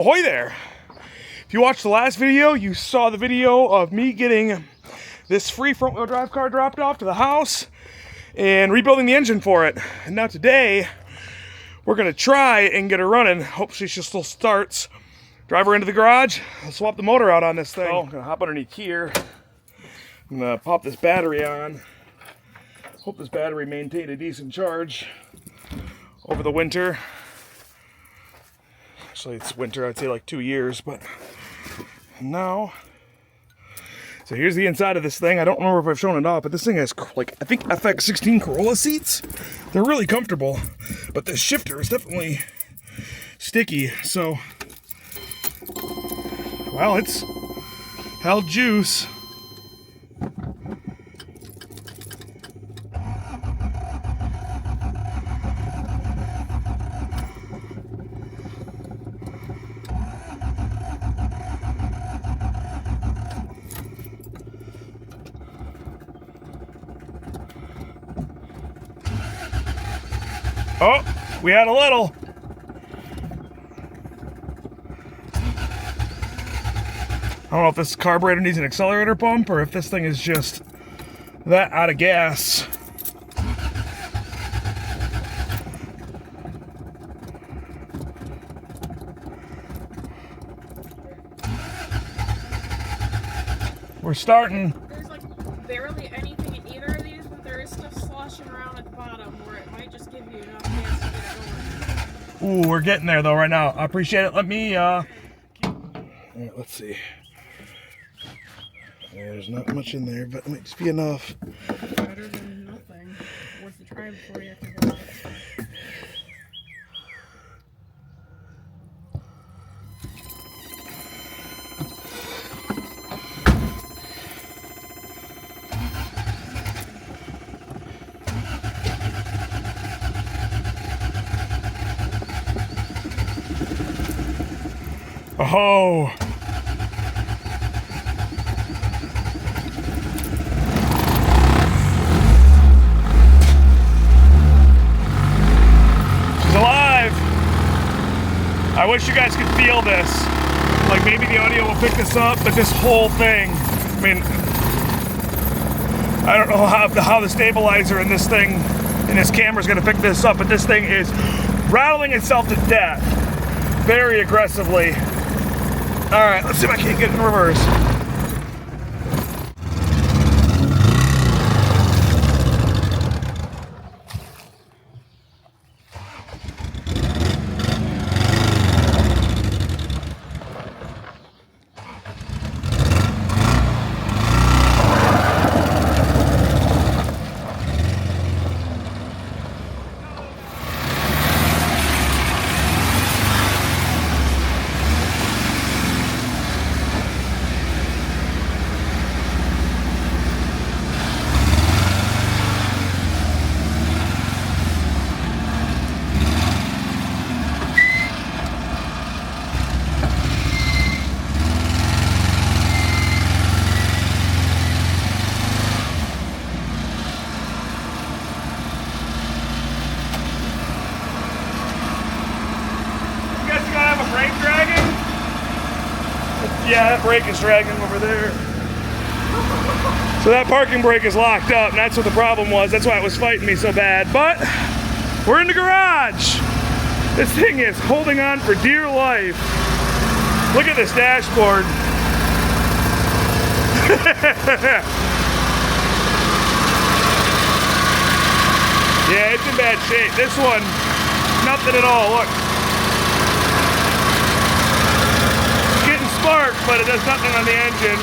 Ahoy there! If you watched the last video, you saw the video of me getting this free front wheel drive car dropped off to the house and rebuilding the engine for it. And now today, we're gonna try and get her running. Hopefully she still starts. Drive her into the garage, I'll swap the motor out on this thing. So I'm gonna hop underneath here. I'm gonna pop this battery on. Hope this battery maintained a decent charge over the winter. Actually, it's winter, I'd say like 2 years, but now. So here's the inside of this thing. I don't remember if I've shown it off, but this thing has like, I think FX16 Corolla seats. They're really comfortable, but the shifter is definitely sticky. So, well, it's held juice. Oh, we had a little. I don't know if this carburetor needs an accelerator pump or if this thing is just that out of gas. We're starting. There's like barely anything in either of these, but there is stuff sloshing around at the bottom where it might just give you enough gas to get it going. Ooh, we're getting there though right now. I appreciate it. Let me, all right, let's see. Yeah, there's not much in there, but it might just be enough. Better than nothing. Worth the try before you have to go out. Oh. She's alive. I wish you guys could feel this. Like maybe the audio will pick this up, but this whole thing, I mean, I don't know how the stabilizer in this thing, in this camera is gonna pick this up, but this thing is rattling itself to death very aggressively. All right, let's see if I can't get in reverse. Yeah, that brake is dragging over there. So that parking brake is locked up, and that's what the problem was. That's why it was fighting me so bad. But we're in the garage. This thing is holding on for dear life. Look at this dashboard. Yeah, it's in bad shape. This one, nothing at all. Look. Spark, but it does nothing on the engine.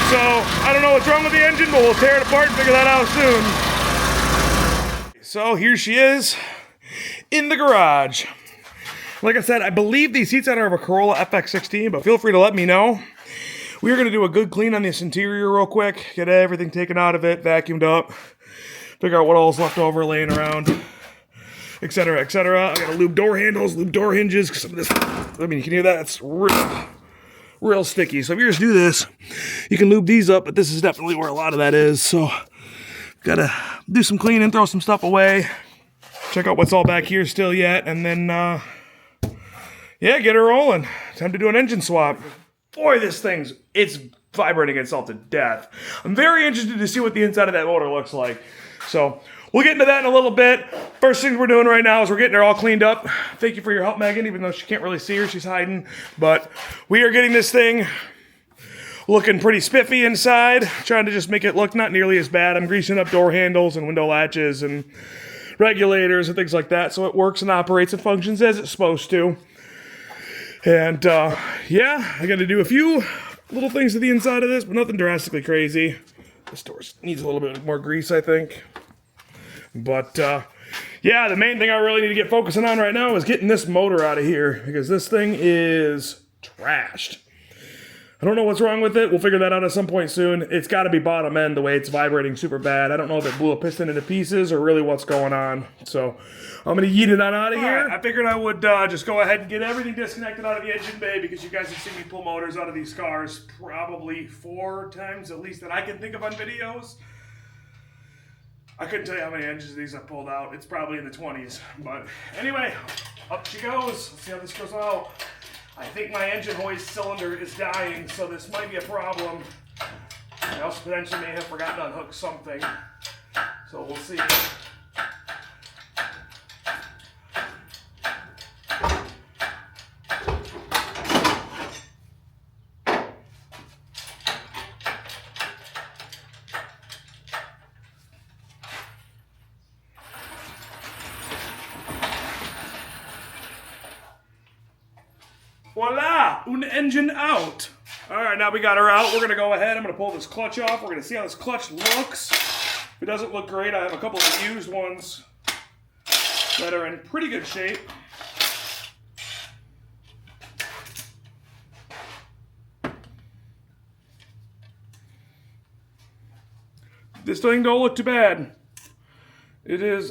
So I don't know what's wrong with the engine, but we'll tear it apart and figure that out soon. So here she is in the garage. Like I said, I believe these seats are of a Corolla FX16, but feel free to let me know. We're gonna do a good clean on this interior real quick, get everything taken out of it, vacuumed up, figure out what all's left over laying around, etc., etc. I gotta lube door handles, lube door hinges, because some of this, I mean, you can hear that, it's real sticky. So if you just do this, you can lube these up, but this is definitely where a lot of that is. So gotta do some cleaning, throw some stuff away, check out what's all back here still yet, and then Yeah, get her rolling. Time to do an engine swap. Boy, it's vibrating itself to death. I'm very interested to see what the inside of that motor looks like. So, we'll get into that in a little bit. First thing we're doing right now is we're getting her all cleaned up. Thank you for your help, Megan, even though she can't really see her. She's hiding. But we are getting this thing looking pretty spiffy inside. Trying to just make it look not nearly as bad. I'm greasing up door handles and window latches and regulators and things like that, so it works and operates and functions as it's supposed to. And yeah, I got to do a few little things to the inside of this, but nothing drastically crazy. This door needs a little bit more grease, I think. But yeah, the main thing I really need to get focusing on right now is getting this motor out of here, because this thing is trashed. I don't know what's wrong with it. We'll figure that out at some point soon. It's got to be bottom end the way it's vibrating super bad. I don't know if it blew a piston into pieces or really what's going on. So I'm going to yeet it on out of here. Right, I figured I would just go ahead and get everything disconnected out of the engine bay, because you guys have seen me pull motors out of these cars probably 4 times at least that I can think of on videos. I couldn't tell you how many engines of these I pulled out. It's probably in the 20s. But anyway, up she goes. Let's see how this goes out. I think my engine hoist cylinder is dying, so this might be a problem. I also potentially may have forgotten to unhook something. So we'll see. Voila! Un engine out! Alright, now we got her out. We're going to go ahead. I'm going to pull this clutch off. We're going to see how this clutch looks. If it doesn't look great, I have a couple of used ones that are in pretty good shape. This thing don't look too bad. It is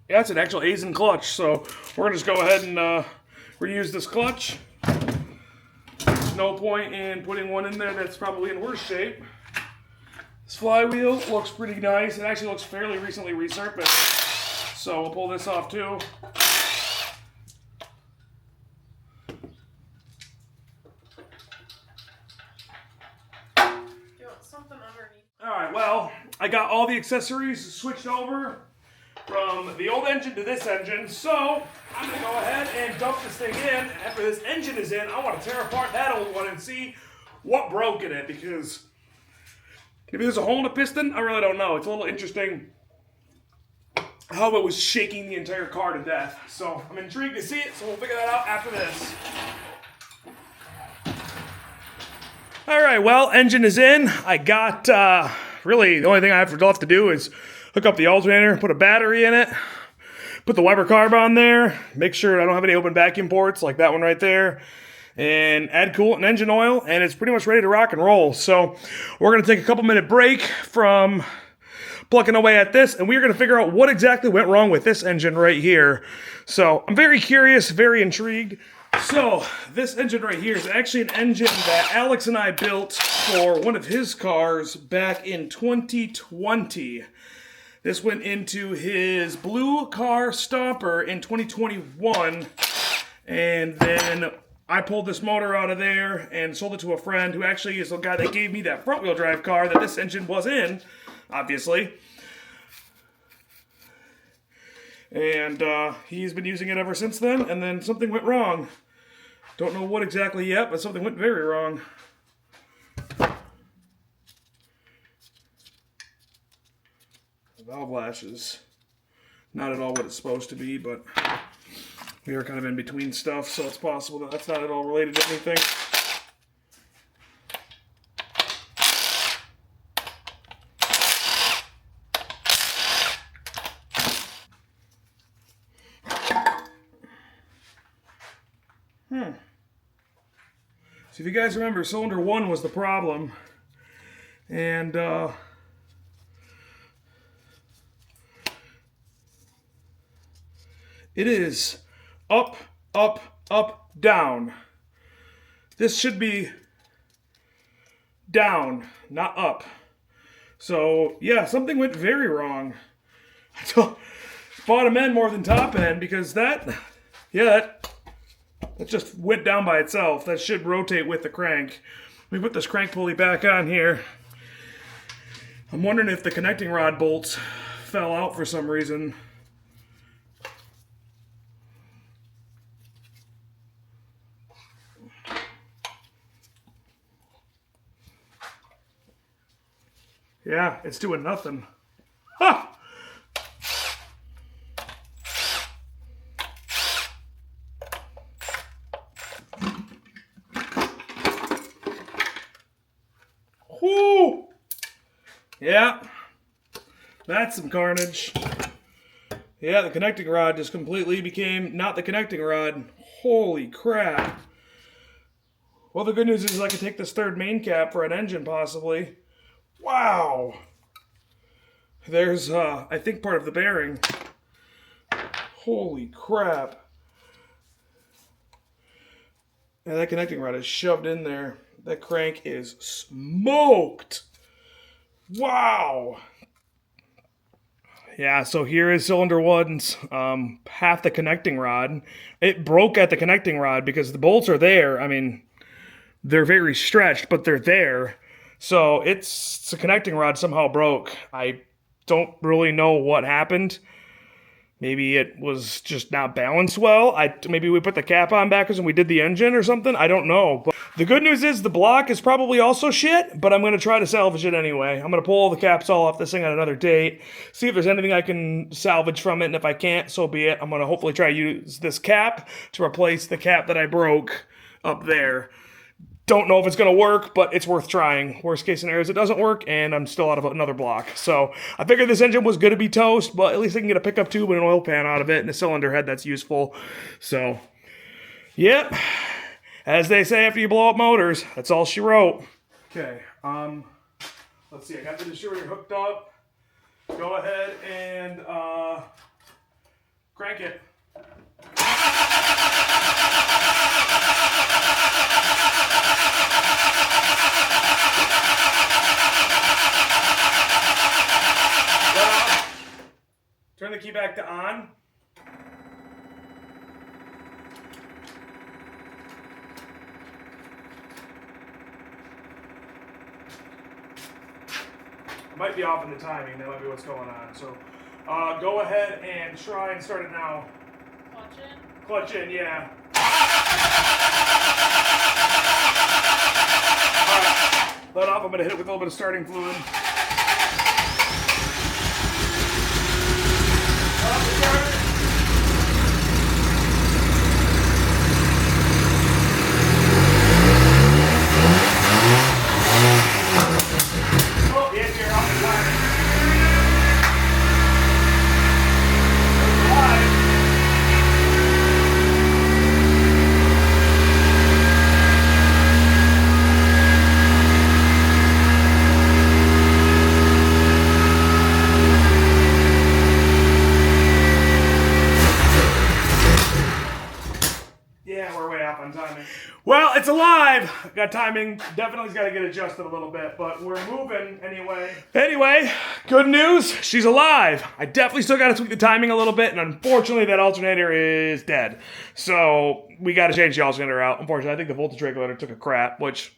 that's an actual Aisin clutch, so we're going to just go ahead and reuse this clutch. There's no point in putting one in there that's probably in worse shape. This flywheel looks pretty nice. It actually looks fairly recently resurfaced. So we'll pull this off too. Something underneath. Alright, well, I got all the accessories switched over from the old engine to this engine, so I'm going to go ahead and dump this thing in. And after this engine is in, I want to tear apart that old one and see what broke in it, because maybe there's a hole in the piston. I really don't know. It's a little interesting how it was shaking the entire car to death. So I'm intrigued to see it, so we'll figure that out after this. Alright, well, engine is in. I got, really, the only thing I have left to do is hook up the alternator, put a battery in it, put the Weber carb on there, make sure I don't have any open vacuum ports like that one right there, and add coolant and engine oil, and it's pretty much ready to rock and roll. So we're going to take a couple-minute break from plucking away at this, and we're going to figure out what exactly went wrong with this engine right here. So I'm very curious, very intrigued. So this engine right here is actually an engine that Alex and I built for one of his cars back in 2020. This went into his blue car Stomper in 2021, and then I pulled this motor out of there and sold it to a friend who actually is the guy that gave me that front-wheel drive car that this engine was in, obviously. And he's been using it ever since then, and then something went wrong. Don't know what exactly yet, but something went very wrong. Valve lashes, not at all what it's supposed to be, but we are kind of in between stuff, so it's possible that that's not at all related to anything. So if you guys remember, cylinder 1 was the problem, and it is up, up, up, down. This should be down, not up. So, yeah, something went very wrong. Bottom end more than top end, because that It just went down by itself. That should rotate with the crank. Let me put this crank pulley back on here. I'm wondering if the connecting rod bolts fell out for some reason. Yeah, it's doing nothing. Ha! Whoo! Yeah, that's some carnage. Yeah, the connecting rod just completely became not the connecting rod. Holy crap. Well, the good news is I can take this third main cap for an engine, possibly. Wow. There's, I think, part of the bearing. Holy crap. Yeah, that connecting rod is shoved in there. That crank is smoked. Wow. Yeah, so here is cylinder one's half the connecting rod. It broke at the connecting rod because the bolts are there. I mean, they're very stretched, but they're there. So it's the connecting rod somehow broke. I don't really know what happened. Maybe it was just not balanced well. Maybe we put the cap on backwards and we did the engine or something. I don't know. But the good news is the block is probably also shit, but I'm going to try to salvage it anyway. I'm going to pull all the caps all off this thing on another date, see if there's anything I can salvage from it, and if I can't, so be it. I'm going to hopefully try to use this cap to replace the cap that I broke up there. Don't know if it's going to work, but it's worth trying. Worst case scenario is it doesn't work, and I'm still out of another block. So I figured this engine was going to be toast, but at least I can get a pickup tube and an oil pan out of it, and a cylinder head that's useful. So, yep. As they say after you blow up motors, that's all she wrote. Okay, let's see. I got the distributor hooked up. Go ahead and crank it. Turn the key back to on. I might be off in the timing. That might be what's going on. So go ahead and try and start it now. Clutch in? Clutch in, yeah. Alright, let off. I'm going to hit it with a little bit of starting fluid. Well, it's alive. Got timing. Definitely's got to get adjusted a little bit, but we're moving anyway. Anyway, good news. She's alive. I definitely still got to tweak the timing a little bit, and unfortunately that alternator is dead. So we got to change the alternator out. Unfortunately, I think the voltage regulator took a crap, which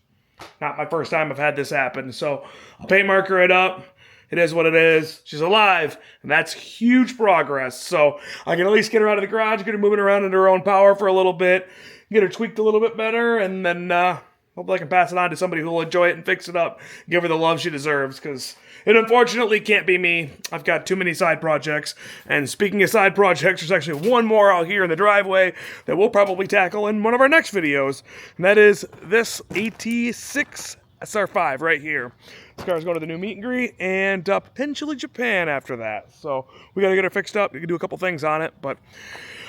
not my first time I've had this happen. So I'll paint marker it up. It is what it is. She's alive, and that's huge progress. So I can at least get her out of the garage, get her moving around in her own power for a little bit, get her tweaked a little bit better, and then hopefully I can pass it on to somebody who will enjoy it and fix it up, give her the love she deserves, because it unfortunately can't be me. I've got too many side projects, and speaking of side projects, there's actually one more out here in the driveway that we'll probably tackle in one of our next videos, and that is this AT6 SR5 right here. This car's going to the new meet and greet, and potentially Japan after that. So we got to get her fixed up. We can do a couple things on it, but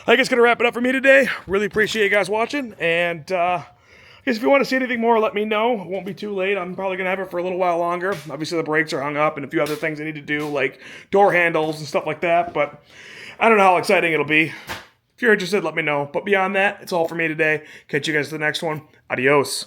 I guess gonna wrap it up for me today. Really appreciate you guys watching, and I guess if you want to see anything more, let me know. It won't be too late. I'm probably gonna have it for a little while longer. Obviously the brakes are hung up and a few other things I need to do, like door handles and stuff like that, but I don't know how exciting it'll be. If you're interested, let me know. But beyond that, it's all for me today. Catch you guys to the next one. Adios.